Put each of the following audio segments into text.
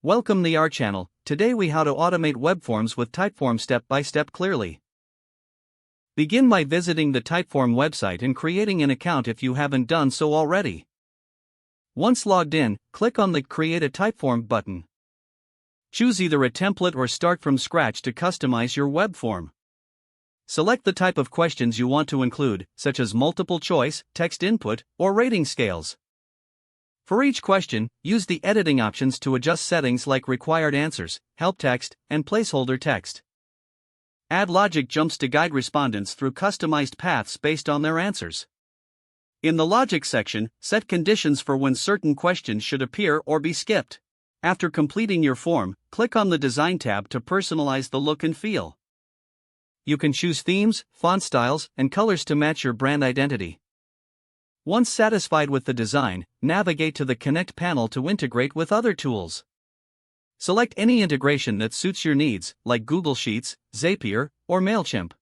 Welcome to our channel. Today we how to automate web forms with Typeform step by step clearly. Begin by visiting the Typeform website and creating an account if you haven't done so already. Once logged in, click on the Create a Typeform button. Choose either a template or start from scratch to customize your web form. Select the type of questions you want to include, such as multiple choice, text input, or rating scales. For each question, use the editing options to adjust settings like required answers, help text, and placeholder text. Add logic jumps to guide respondents through customized paths based on their answers. In the logic section, set conditions for when certain questions should appear or be skipped. After completing your form, click on the Design tab to personalize the look and feel. You can choose themes, font styles, and colors to match your brand identity. Once satisfied with the design, navigate to the Connect panel to integrate with other tools. Select any integration that suits your needs, like Google Sheets, Zapier, or MailChimp.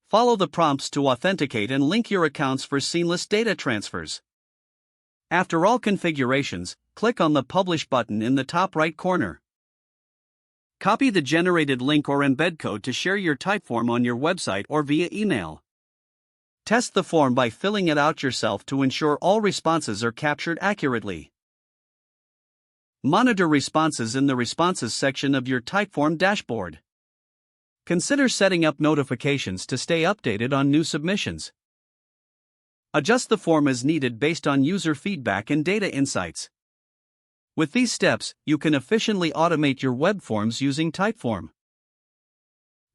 Follow the prompts to authenticate and link your accounts for seamless data transfers. After all configurations, click on the Publish button in the top right corner. Copy the generated link or embed code to share your Typeform on your website or via email. Test the form by filling it out yourself to ensure all responses are captured accurately. Monitor responses in the Responses section of your Typeform dashboard. Consider setting up notifications to stay updated on new submissions. Adjust the form as needed based on user feedback and data insights. With these steps, you can efficiently automate your web forms using Typeform.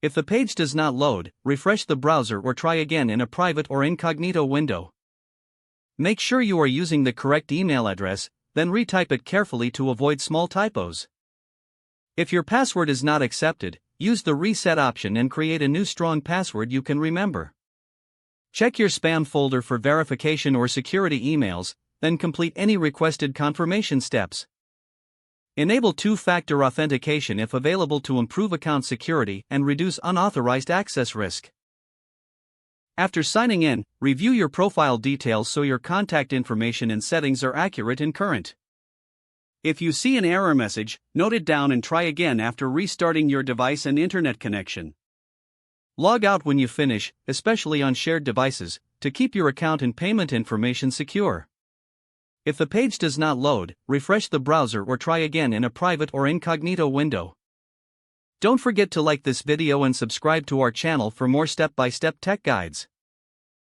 If the page does not load, refresh the browser or try again in a private or incognito window. Make sure you are using the correct email address, then retype it carefully to avoid small typos. If your password is not accepted, use the reset option and create a new strong password you can remember. Check your spam folder for verification or security emails, then complete any requested confirmation steps. Enable two-factor authentication if available to improve account security and reduce unauthorized access risk. After signing in, review your profile details so your contact information and settings are accurate and current. If you see an error message, note it down and try again after restarting your device and internet connection. Log out when you finish, especially on shared devices, to keep your account and payment information secure. If the page does not load, refresh the browser or try again in a private or incognito window. Don't forget to like this video and subscribe to our channel for more step-by-step tech guides.